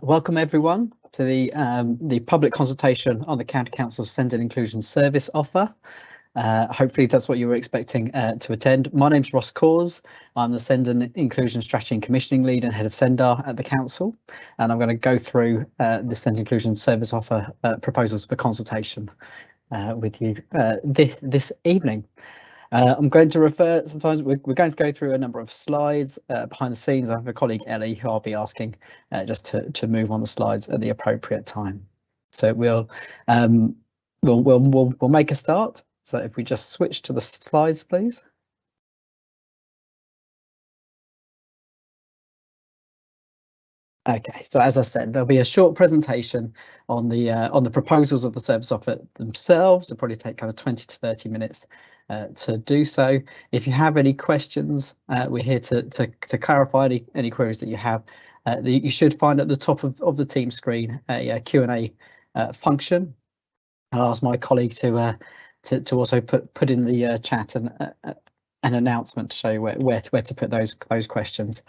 Welcome everyone to the public consultation on the County Council's Send and Inclusion Service offer. Hopefully that's what you were expecting to attend. My name's Ross Cause. I'm the Send and Inclusion Strategy and Commissioning Lead and Head of Sendar at the Council, and I'm going to go through the Send Inclusion Service offer proposals for consultation with you this evening. I'm going to refer, sometimes we're going to go through a number of slides behind the scenes. I have a colleague, Ellie, who I'll be asking just to move on the slides at the appropriate time. So we'll make a start. So if we just switch to the slides, please. Okay, so as I said, there'll be a short presentation on the proposals of the service offer themselves. It'll probably take kind of 20 to 30 minutes to do so. If you have any questions, we're here to clarify any queries that you have. You should find at the top of the team screen a Q&A function. I'll ask my colleague to also put in the chat an announcement to show you where to put those questions.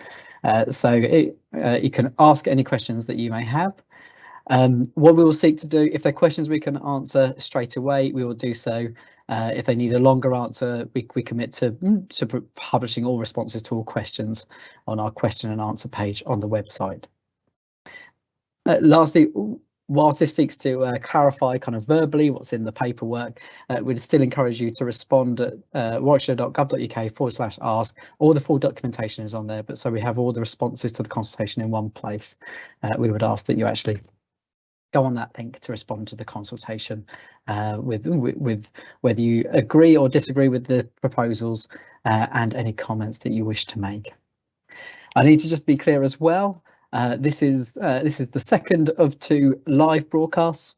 So you can ask any questions that you may have. What we will seek to do, if they're questions we can answer straight away, we will do so. If they need a longer answer, we commit to publishing all responses to all questions on our question and answer page on the website. Lastly, whilst this seeks to clarify kind of verbally what's in the paperwork, we'd still encourage you to respond at warwickshire.gov.uk/ask. All the full documentation is on there, but so we have all the responses to the consultation in one place. We would ask that you actually go on that link to respond to the consultation with whether you agree or disagree with the proposals and any comments that you wish to make. I need to just be clear as well. This is the second of 2 live broadcasts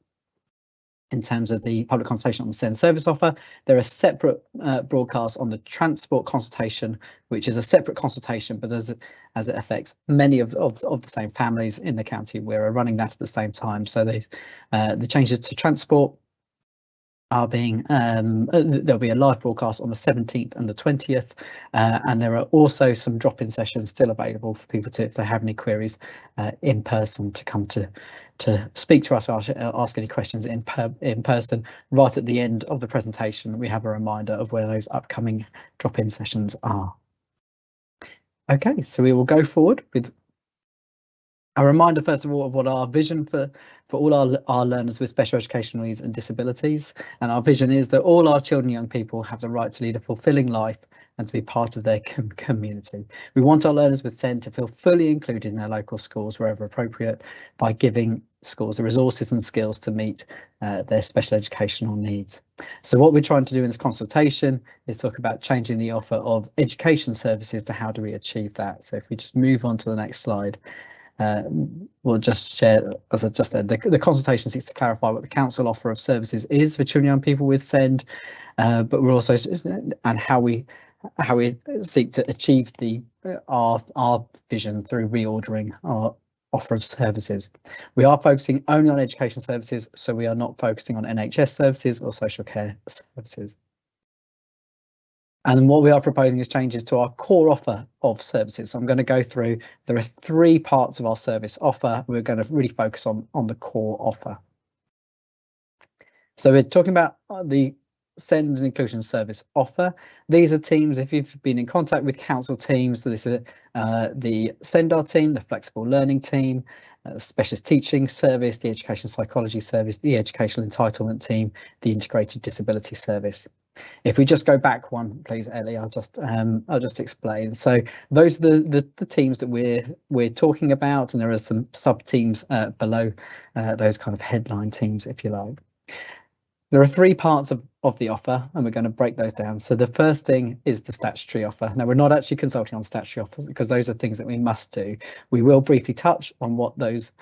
in terms of the public consultation on the Send service offer. There are separate broadcasts on the transport consultation, which is a separate consultation, but as it affects many of the same families in the county, we're running that at the same time. So the changes to transport are being there'll be a live broadcast on the 17th and the 20th, and there are also some drop-in sessions still available for people if they have any queries in person to come to speak to us, ask any questions in person. Right at the end of the presentation, we have a reminder of where those upcoming drop-in sessions are. Okay, so we will go forward with a reminder, first of all, of what our vision for all our learners with special educational needs and disabilities. And our vision is that all our children and young people have the right to lead a fulfilling life and to be part of their community. We want our learners with SEND to feel fully included in their local schools wherever appropriate, by giving schools the resources and skills to meet their special educational needs. So what we're trying to do in this consultation is talk about changing the offer of education services to how do we achieve that. So if we just move on to the next slide. We'll just share, as I just said, the consultation seeks to clarify what the council offer of services is for children and young people with SEND, but we're also and how we seek to achieve our vision through reordering our offer of services. We are focusing only on education services, so we are not focusing on NHS services or social care services. And what we are proposing is changes to our core offer of services. So I'm going to go through, there are 3 parts of our service offer. We're going to really focus on the core offer. So we're talking about the Send and Inclusion Service offer. These are teams, if you've been in contact with council teams, so this is the Sendar team, the Flexible Learning team, Specialist Teaching Service, the Education Psychology Service, the Educational Entitlement Team, the Integrated Disability Service. If we just go back one, please, Ellie, I'll just explain. So those are the teams that we're talking about, and there are some sub teams below those kind of headline teams, if you like. There are 3 parts of the offer, and we're going to break those down. So the first thing is the statutory offer. Now, we're not actually consulting on statutory offers because those are things that we must do. We will briefly touch on what those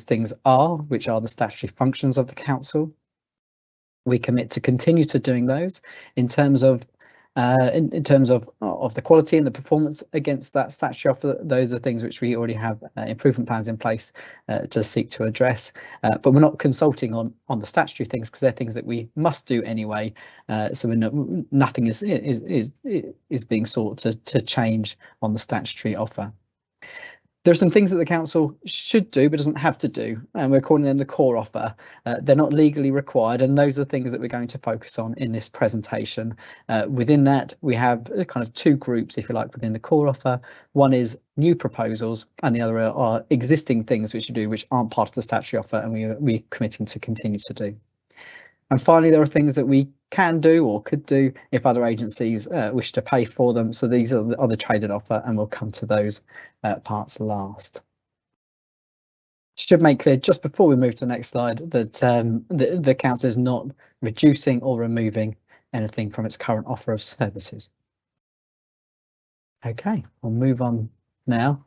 things are, which are the statutory functions of the council. We commit to continue to doing those in terms of the quality and the performance against that statutory offer. Those are things which we already have improvement plans in place to seek to address, but we're not consulting on the statutory things because they're things that we must do anyway. So nothing is being sought to change on the statutory offer. There are some things that the council should do but doesn't have to do, and we're calling them the core offer. They're not legally required, and those are the things that we're going to focus on in this presentation. Within that, we have kind of two groups, if you like, within the core offer. One is new proposals, and the other are existing things which you do which aren't part of the statutory offer, and we're committing to continue to do. And finally, there are things that we can do or could do if other agencies wish to pay for them. So these are the traded offer, and we'll come to those parts last. Should make clear just before we move to the next slide that the council is not reducing or removing anything from its current offer of services. Okay, we'll move on now.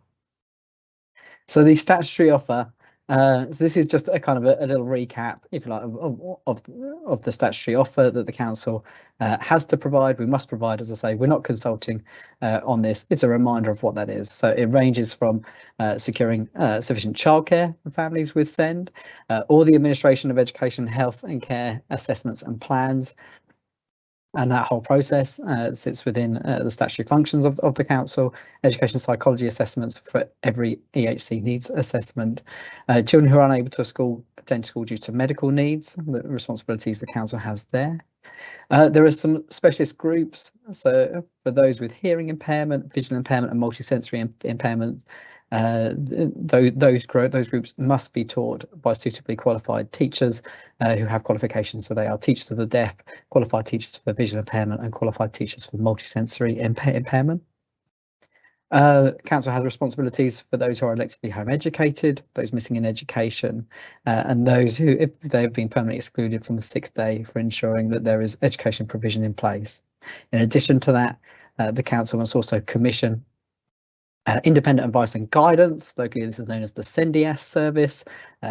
So the statutory offer. So this is just a kind of a little recap, if you like, of the statutory offer that the council has to provide. We must provide, as I say, we're not consulting on this. It's a reminder of what that is. So it ranges from securing sufficient childcare for families with SEND, or the administration of education, health and care assessments and plans. And that whole process sits within the statutory functions of the council. Education psychology assessments for every EHC needs assessment. Children who are unable to attend school due to medical needs, the responsibilities the council has there. There are some specialist groups, so for those with hearing impairment, visual impairment and multisensory impairment, those groups must be taught by suitably qualified teachers who have qualifications. So they are teachers of the deaf, qualified teachers for visual impairment and qualified teachers for multisensory impairment. Council has responsibilities for those who are electively home educated, those missing in education, and those who, if they have been permanently excluded from the 6th day, for ensuring that there is education provision in place. In addition to that, the council must also commission independent advice and guidance. Locally, this is known as the SENDIAS service,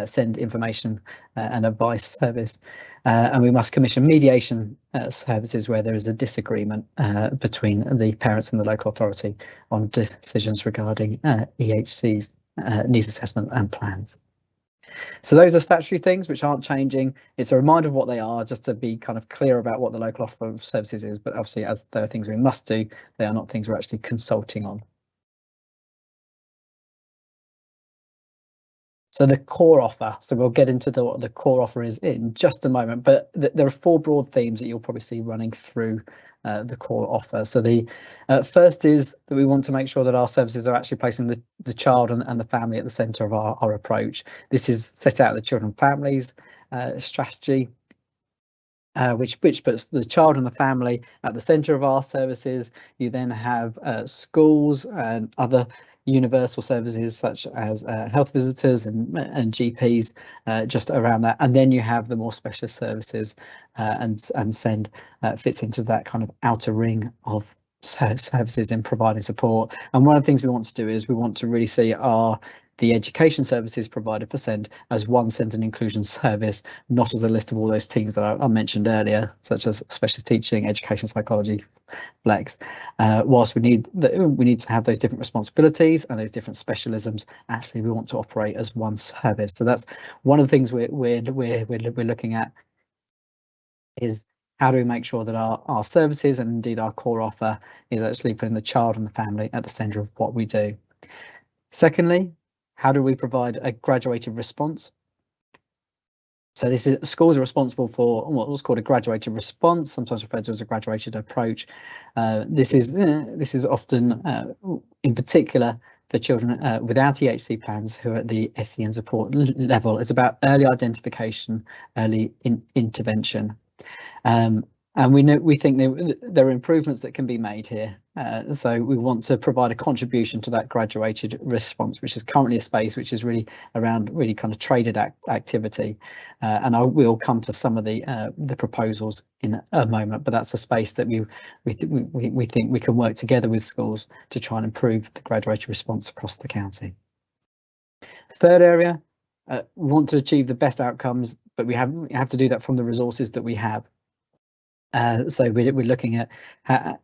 Send Information and Advice Service. And we must commission mediation services where there is a disagreement between the parents and the local authority on decisions regarding EHC's needs assessment and plans. So those are statutory things which aren't changing. It's a reminder of what they are, just to be kind of clear about what the local offer of services is. But obviously, as there are things we must do, they are not things we're actually consulting on. So the core offer, so we'll get into what the core offer is in just a moment, but there are 4 broad themes that you'll probably see running through the core offer. So the first is that we want to make sure that our services are actually placing the child and the family at the centre of our approach. This is set out in the children and families strategy, which puts the child and the family at the centre of our services. You then have schools and other universal services such as health visitors and GPs just around that, and then you have the more specialist services, and SEND fits into that kind of outer ring of services in providing support. And one of the things we want to do is we want to really see the education services provided for SEND as one SEND and inclusion service, not as a list of all those teams that I mentioned earlier, such as specialist teaching, education psychology, flex. Whilst we need to have those different responsibilities and those different specialisms, actually we want to operate as one service. So that's one of the things we're looking at, is how do we make sure that our services and indeed our core offer is actually putting the child and the family at the centre of what we do. Secondly, how do we provide a graduated response? So schools are responsible for what's called a graduated response, sometimes referred to as a graduated approach. This is often, in particular, for children without EHC plans who are at the SEN support level. It's about early identification, early intervention. And we think there are improvements that can be made here. So we want to provide a contribution to that graduated response, which is currently a space which is really around kind of traded activity. And I will come to some of the proposals in a moment, but that's a space that we think we can work together with schools to try and improve the graduated response across the county. Third area, we want to achieve the best outcomes, but we have to do that from the resources that we have. So we're looking at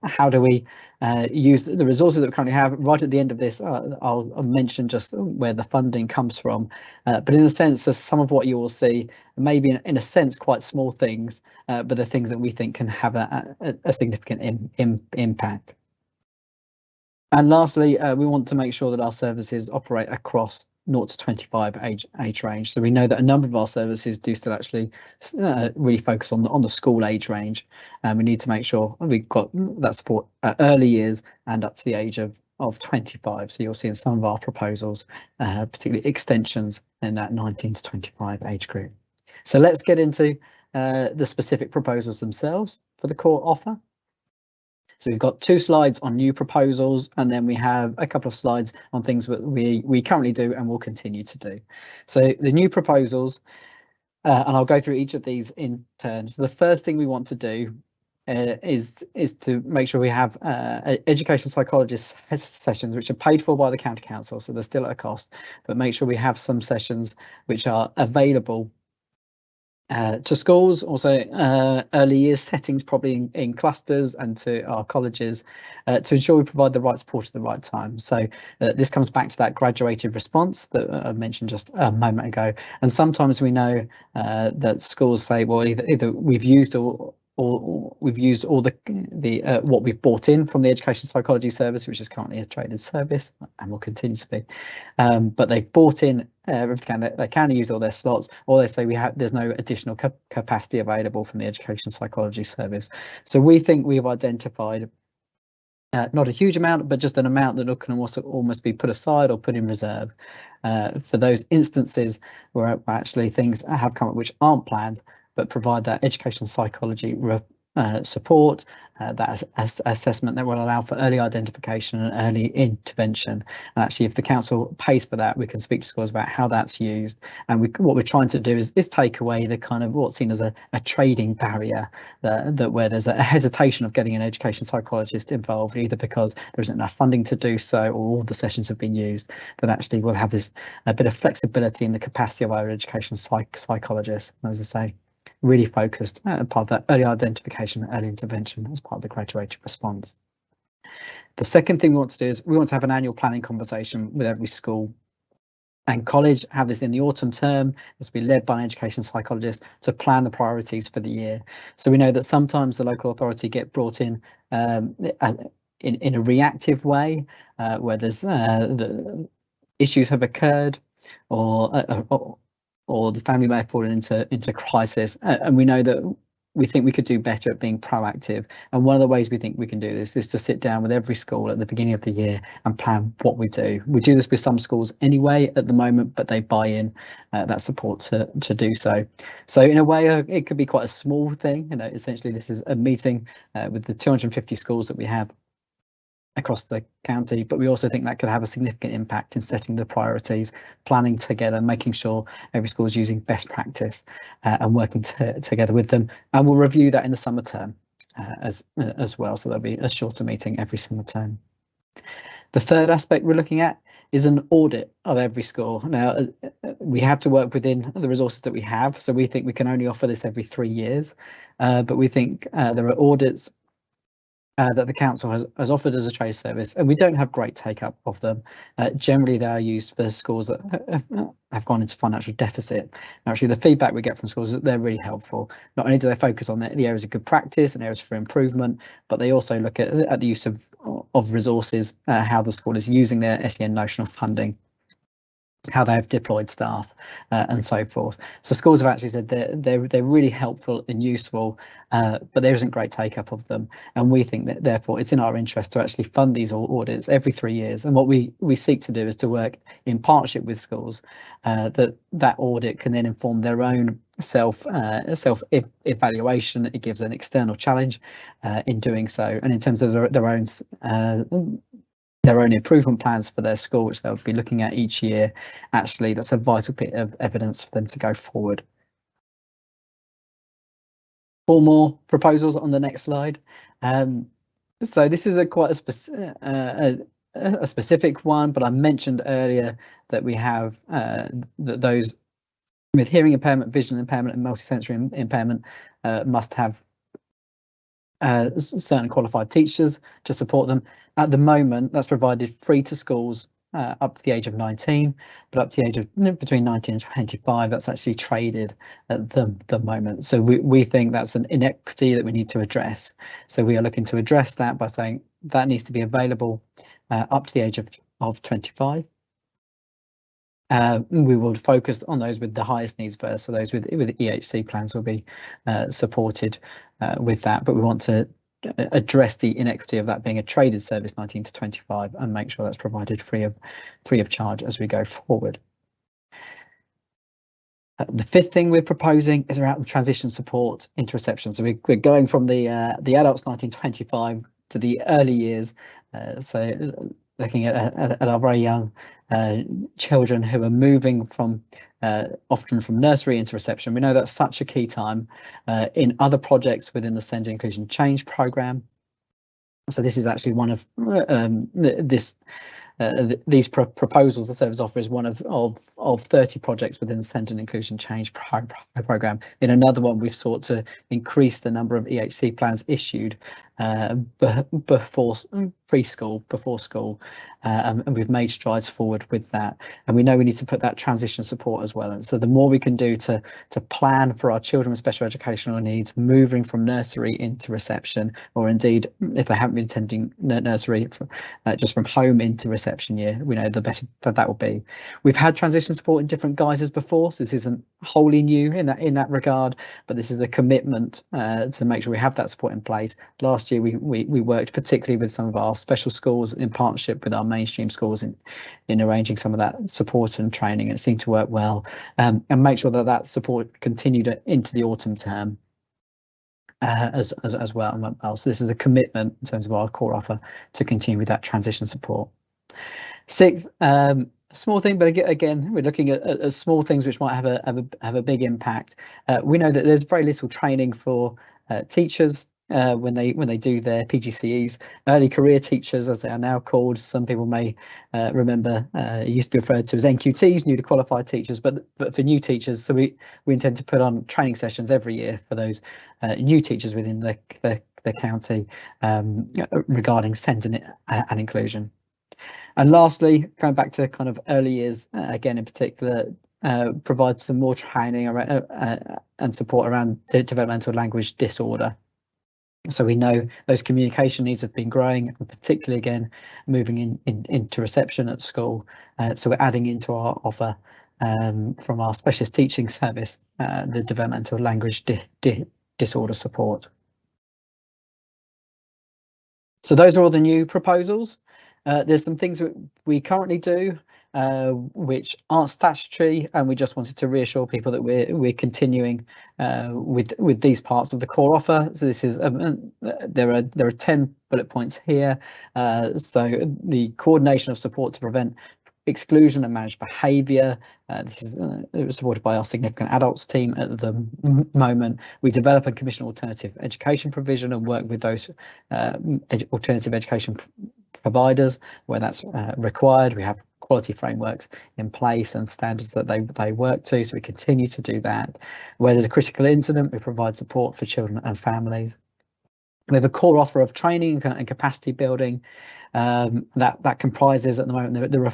how do we use the resources that we currently have. Right at the end of this, I'll mention just where the funding comes from, but in a sense, some of what you will see, maybe in a sense quite small things, but the things that we think can have a significant impact. And lastly, we want to make sure that our services operate across 0 to 25 age range. So we know that a number of our services do still actually really focus on the school age range, and we need to make sure we've got that support at early years and up to the age of 25. So you'll see in some of our proposals, particularly extensions in that 19 to 25 age group. So let's get into the specific proposals themselves for the core offer. So we've got 2 slides on new proposals, and then we have a couple of slides on things that we currently do and will continue to do. So the new proposals, and I'll go through each of these in turn. So the first thing we want to do is to make sure we have education psychologist sessions which are paid for by the county council, so they're still at a cost, but make sure we have some sessions which are available to schools, also early years settings, probably in clusters, and to our colleges, to ensure we provide the right support at the right time. So this comes back to that graduated response that I mentioned just a moment ago. And sometimes we know that schools say, well, either we've used or we've used all the what we've bought in from the education psychology service, which is currently a traded service and will continue to be, but they've bought in everything they can use all their slots, or they say there's no additional capacity available from the education psychology service. So we think we've identified not a huge amount, but just an amount that can also almost be put aside or put in reserve for those instances where actually things have come up which aren't planned, but provide that education psychology support, that assessment that will allow for early identification and early intervention. And actually, if the council pays for that, we can speak to schools about how that's used. And what we're trying to do is take away the kind of what's seen as a trading barrier, that where there's a hesitation of getting an education psychologist involved, either because there isn't enough funding to do so, or all the sessions have been used. That actually we'll have a bit of flexibility in the capacity of our education psychologists, as I say, really focused part of that early identification, early intervention as part of the graduated response. The second thing we want to do is we want to have an annual planning conversation with every school and college, have this in the autumn term. This will be led by an education psychologist to plan the priorities for the year. So we know that sometimes the local authority get brought in a reactive way, where there's the issues have occurred, or the family may have fallen into crisis, and we know that we think we could do better at being proactive. And one of the ways we think we can do this is to sit down with every school at the beginning of the year and plan what we do. We do this with some schools anyway at the moment, but they buy in that support to do so. So in a way, it could be quite a small thing. Essentially, this is a meeting with the 250 schools that we have across the county, but we also think that could have a significant impact in setting the priorities, planning together, making sure every school is using best practice and working together with them. And we'll review that in the summer term as well, so there'll be a shorter meeting every summer term. The third aspect we're looking at is an audit of every school. Now, we have to work within the resources that we have, so we think we can only offer this every 3 years, but we think there are audits that the council has offered as a trade service, and we don't have great take up of them. Generally, they are used for schools that have gone into financial deficit. And actually, the feedback we get from schools is that they're really helpful. Not only do they focus on the areas of good practice and areas for improvement, but they also look at the use of resources, how the school is using their SEN notional funding, how they have deployed staff, and so forth. So schools have actually said they're really helpful and useful, but there isn't great take up of them. And we think that therefore it's in our interest to actually fund these audits every 3 years. And what we seek to do is to work in partnership with schools, that audit can then inform their own self evaluation. It gives an external challenge in doing so, and in terms of their own improvement plans for their school, which they'll be looking at each year. Actually, that's a vital bit of evidence for them to go forward. 4 more proposals on the next slide. So this is quite a specific one, but I mentioned earlier that we have those with hearing impairment, vision impairment, and multisensory impairment must have certain qualified teachers to support them. At the moment, that's provided free to schools up to the age of 19, but up to the age of between 19 and 25, that's actually traded at the moment. So we think that's an inequity that we need to address. So we are looking to address that by saying that needs to be available up to the age of 25. We will focus on those with the highest needs first, so those with EHC plans will be supported with that, but we want to address the inequity of that being a traded service 19 to 25 and make sure that's provided free of charge as we go forward. The fifth thing we're proposing is around transition support into reception. So we're going from the adults 1925 to the early years, so looking at our very young children who are moving from often from nursery into reception. We know that's such a key time in other projects within the SEND Inclusion Change programme. So this is actually one of these proposals the service offer is one of 30 projects within the SEND and Inclusion Change programme. In another one, we've sought to increase the number of EHC plans issued before preschool, before school, and we've made strides forward with that. And we know we need to put that transition support as well. And so the more we can do to plan for our children with special educational needs moving from nursery into reception, or indeed if they haven't been attending nursery just from home into reception year, we know the better that will be. We've had transition support in different guises before, so this isn't wholly new in that regard, but this is a commitment to make sure we have that support in place. Last year we worked particularly with some of our special schools in partnership with our mainstream schools in arranging some of that support and training, and it seemed to work well, and make sure that support continued into the autumn term as well. So this is a commitment in terms of our core offer to continue with that transition support. Sixth, small thing, but again, we're looking at small things which might have a big impact. We know that there's very little training for teachers when they do their PGCEs, early career teachers as they are now called. Some people may remember it used to be referred to as NQTs, newly qualified teachers, but for new teachers. So we intend to put on training sessions every year for those new teachers within the county regarding SEND and inclusion. And lastly, going back to kind of early years, again in particular, provide some more training around, and support around developmental language disorder. So we know those communication needs have been growing, and particularly again moving into reception at school. So we're adding into our offer from our specialist teaching service the developmental language disorder support. So those are all the new proposals. There's some things that we currently do which aren't statutory, and we just wanted to reassure people that we're continuing with these parts of the core offer. So this is there are 10 bullet points here. So the coordination of support to prevent exclusion and manage behaviour. This is supported by our significant adults team at the moment. We develop and commission alternative education provision and work with those alternative education providers where that's required. We have quality frameworks in place and standards that they work to, so we continue to do that. Where there's a critical incident, we provide support for children and families. We have a core offer of training and capacity building that comprises, at the moment there are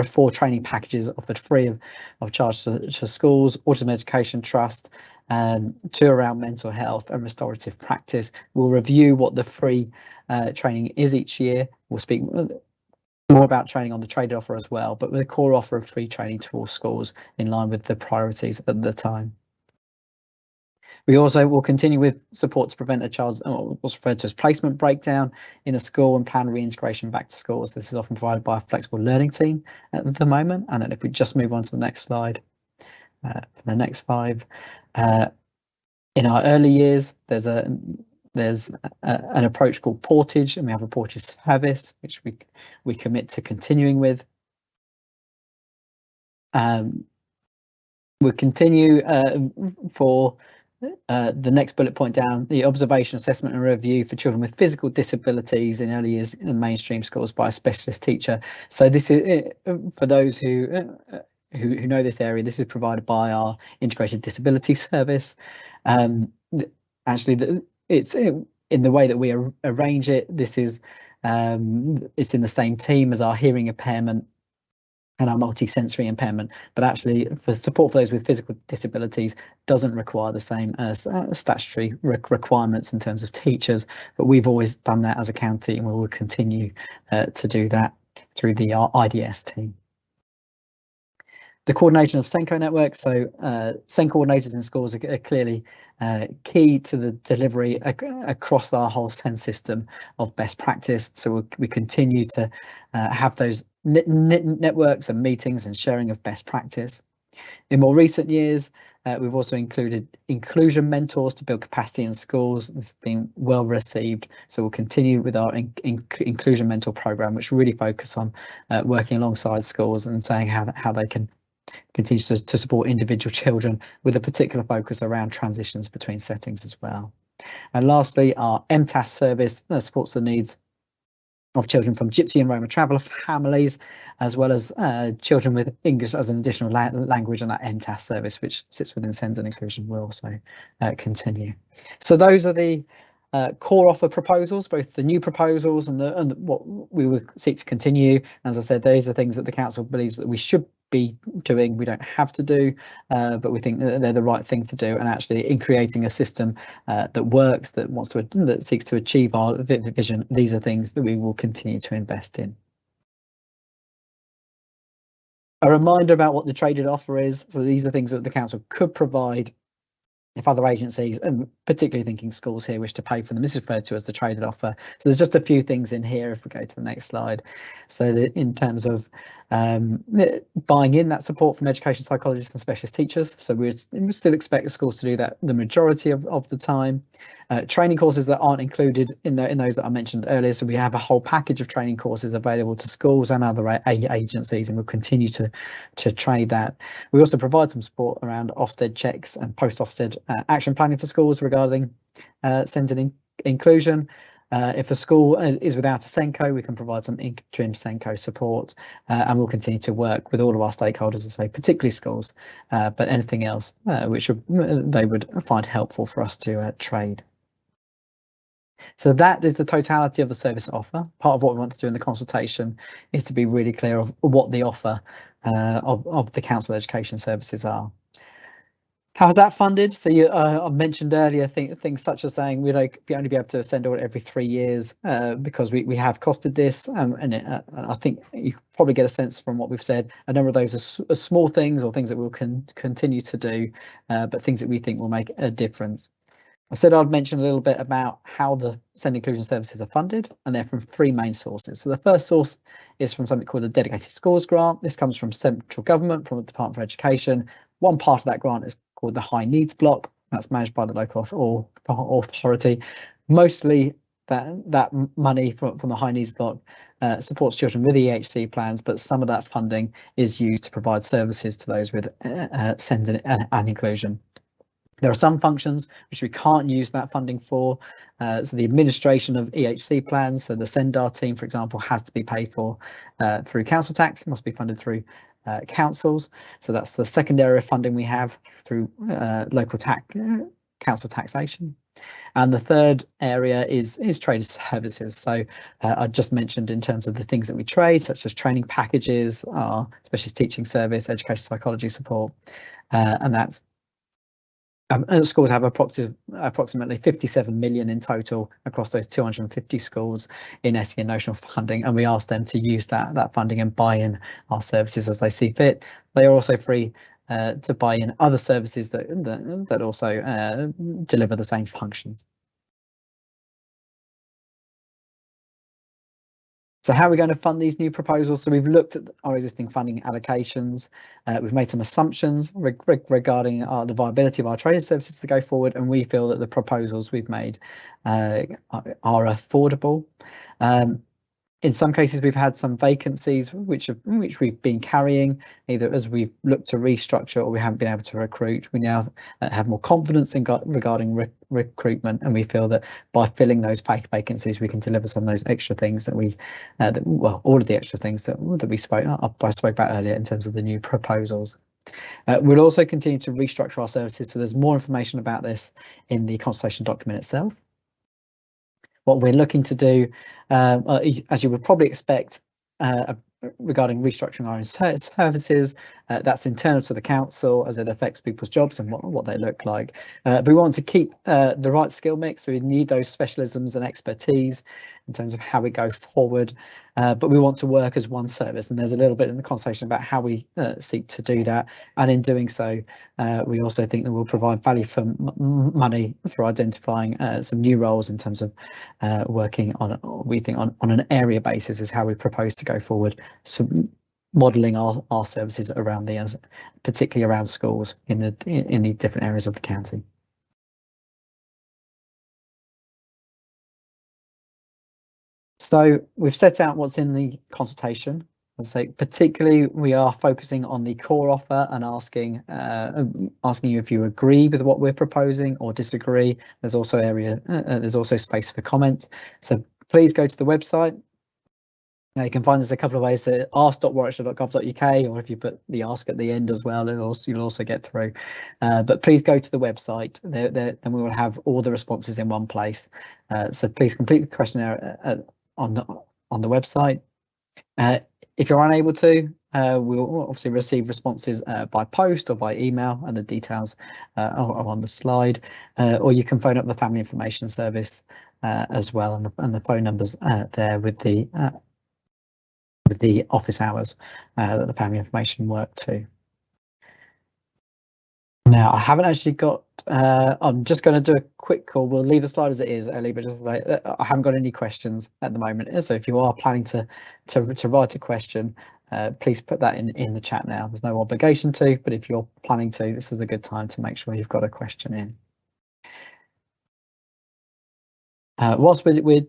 four training packages offered free of charge to schools: Autism Education Trust, two around mental health and restorative practice. We'll review what the free training is each year. We'll speak more about training on the traded offer as well, but with a core offer of free training to all schools in line with the priorities at the time. We also will continue with support to prevent a child's what's referred to as placement breakdown in a school and plan reintegration back to schools. This is often provided by a flexible learning team at the moment. And then if we just move on to the next slide, for the next 5, in our early years, there's an approach called portage, and we have a portage service which we commit to continuing with. We'll continue for the next bullet point down, the observation, assessment and review for children with physical disabilities in early years in mainstream schools by a specialist teacher. So this is for those who know this area. This is provided by our integrated disability service. Actually, it's in the way that we arrange it. This is it's in the same team as our hearing impairment and our multisensory impairment, but actually for support for those with physical disabilities doesn't require the same statutory requirements in terms of teachers, but we've always done that as a county and we will continue to do that through the IDS team. The coordination of SENCO networks, so SEN coordinators in schools are clearly key to the delivery across our whole SEN system of best practice. So we continue to have those networks and meetings and sharing of best practice. In more recent years, we've also included inclusion mentors to build capacity in schools. This has been well received. So we'll continue with our inclusion mentor program, which really focus on working alongside schools and saying how they can continue to support individual children with a particular focus around transitions between settings as well. And lastly, our MTAS service supports the needs of children from Gypsy and Roma traveller families, as well as children with English as an additional language, and that MTAS service, which sits within SENS and Inclusion, will also continue. So those are the core offer proposals, both the new proposals and what we will seek to continue. As I said, those are things that the council believes that we should be doing. We don't have to do, but we think that they're the right thing to do. And actually, in creating a system that works, that seeks to achieve our vision, these are things that we will continue to invest in. A reminder about what the traded offer is. So these are things that the council could provide if other agencies, and particularly thinking schools here, wish to pay for them. This is referred to as the traded offer. So there's just a few things in here if we go to the next slide. So that in terms of buying in that support from education psychologists and specialist teachers. So we still expect the schools to do that the majority of the time. Training courses that aren't included in those that I mentioned earlier. So we have a whole package of training courses available to schools and other agencies, and we'll continue to trade that. We also provide some support around Ofsted checks and post-Ofsted action planning for schools regarding SENS and inclusion. If a school is without a SENCO, we can provide some interim SENCO support, and we'll continue to work with all of our stakeholders, as I say, particularly schools, but anything else which they would find helpful for us to trade. So that is the totality of the service offer. Part of what we want to do in the consultation is to be really clear of what the offer of the council education services are. How is that funded? So I mentioned earlier things such as saying we'd only be able to send audit every 3 years because we have costed this, and I think you probably get a sense from what we've said. A number of those are small things or things that we'll continue to do, but things that we think will make a difference. I said I'd mention a little bit about how the SEND inclusion services are funded, and they're from 3 main sources. So the first source is from something called the Dedicated Schools Grant. This comes from central government, from the Department for Education. One part of that grant is called the High Needs Block. That's managed by the local authority. Mostly that money from the High Needs Block supports children with EHC plans, but some of that funding is used to provide services to those with SENS and inclusion. There are some functions which we can't use that funding for. So the administration of EHC plans, so the SENDAR team, for example, has to be paid for through council tax. It must be funded through councils. So that's the second area of funding we have through local council taxation. And the third area is traded services. So I just mentioned in terms of the things that we trade, such as training packages, our specialist teaching service, education psychology support, and that's and schools have approximately 57 million in total across those 250 schools in SEN notional funding, and we ask them to use that funding and buy in our services as they see fit. They are also free to buy in other services that also deliver the same functions. So how are we going to fund these new proposals? So we've looked at our existing funding allocations. We've made some assumptions regarding the viability of our traded services to go forward, and we feel that the proposals we've made are affordable. In some cases, we've had some vacancies which we've been carrying, either as we've looked to restructure or we haven't been able to recruit. We now have more confidence regarding recruitment, and we feel that by filling those vacancies, we can deliver some of those extra things that all of the extra things that I spoke about earlier in terms of the new proposals. We'll also continue to restructure our services, so there's more information about this in the consultation document itself. What we're looking to do, as you would probably expect, a regarding restructuring our own services. That's internal to the council as it affects people's jobs and what they look like. But we want to keep the right skill mix, so we need those specialisms and expertise in terms of how we go forward. But we want to work as one service, and there's a little bit in the conversation about how we seek to do that. And in doing so, we also think that we'll provide value for money through identifying some new roles in terms of working on, we think on an area basis is how we propose to go forward. So modelling our services around particularly around schools in the different areas of the county. So we've set out what's in the consultation. As I say, particularly we are focusing on the core offer and asking you if you agree with what we're proposing or disagree. There's also space for comments. So please go to the website. You can find us a couple of ways at ask.warwickshire.gov.uk, or if you put the ask at the end as well, you'll also get through. But please go to the website, and we will have all the responses in one place. So please complete the questionnaire on the website. If you're unable to, we'll obviously receive responses by post or by email, and the details are on the slide. Or you can phone up the Family Information Service as well, and the phone numbers there with the office hours that the family information work to. Now, I haven't actually got, I'm just going to do a quick call. We'll leave the slide as it is, Ellie, but just like, I haven't got any questions at the moment. So if you are planning to write a question, please put that in the chat now. There's no obligation to, but if you're planning to, this is a good time to make sure you've got a question in. Whilst we're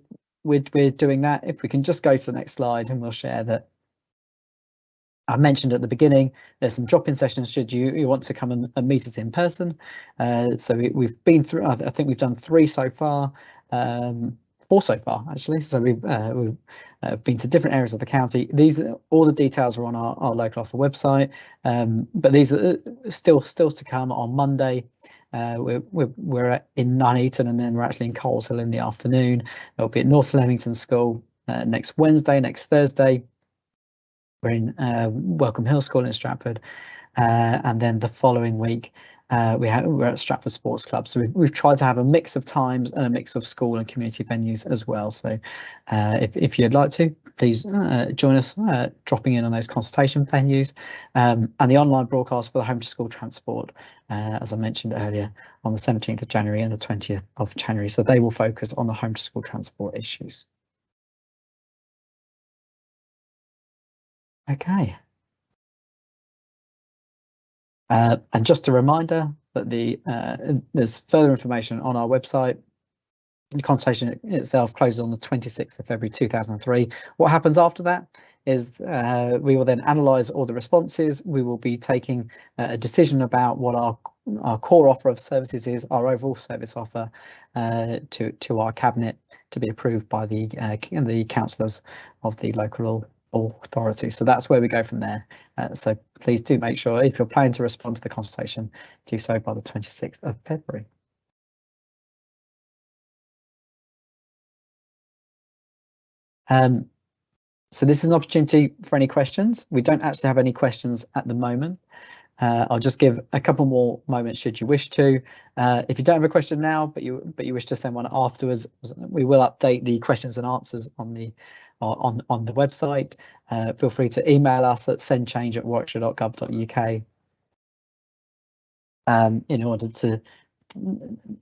doing that, if we can just go to the next slide, and we'll share that. I mentioned at the beginning, there's some drop-in sessions should you want to come and meet us in person. So we've been through, I think we've done 3 so far, 4 so far actually. So we've been to different areas of the county. All the details are on our local offer website, but these are still to come on Monday. We're in Nuneaton, and then we're actually in Coleshill in the afternoon. It'll be at North Leamington School next Wednesday, next Thursday. We're in Welcome Hill School in Stratford, and then the following week we're at Stratford Sports Club. So we've tried to have a mix of times and a mix of school and community venues as well. So if you'd like to, please join us dropping in on those consultation venues, and the online broadcast for the home to school transport, as I mentioned earlier, on the 17th of January and the 20th of January. So they will focus on the home to school transport issues. Okay. And just a reminder that there's further information on our website. The consultation itself closes on the 26th of February 2003. What happens after that is we will then analyse all the responses. We will be taking a decision about what our core offer of services is, our overall service offer to our cabinet to be approved by the councillors of the local authority. So that's where we go from there. So please do make sure, if you're planning to respond to the consultation, do so by the 26th of February. So this is an opportunity for any questions. We don't actually have any questions at the moment. I'll just give a couple more moments should you wish to. If you don't have a question now, but you wish to send one afterwards, we will update the questions and answers on the website. Feel free to email us at sendchange@warwickshire.gov.uk. In order to,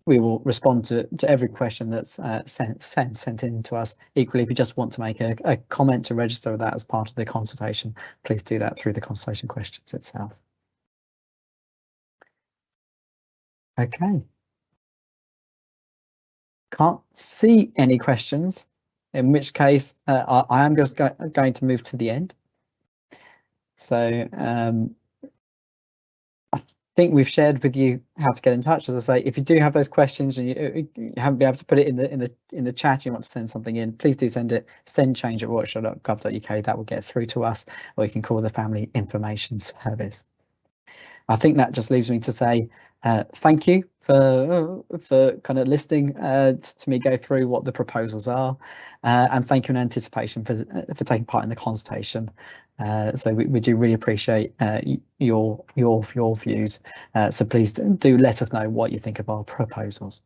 we will respond to every question that's sent in to us. Equally, if you just want to make a comment to register that as part of the consultation, please do that through the consultation questions itself. Okay. Can't see any questions, in which case I am just going to move to the end. So I think we've shared with you how to get in touch. As I say, if you do have those questions and you haven't been able to put it in the chat, you want to send something in, please do send it. sendchange@warwickshire.gov.uk. That will get through to us, or you can call the Family Information Service. I think that just leaves me to say thank you for kind of listening to me go through what the proposals are, and thank you in anticipation for taking part in the consultation. So we do really appreciate your views. So please do let us know what you think of our proposals.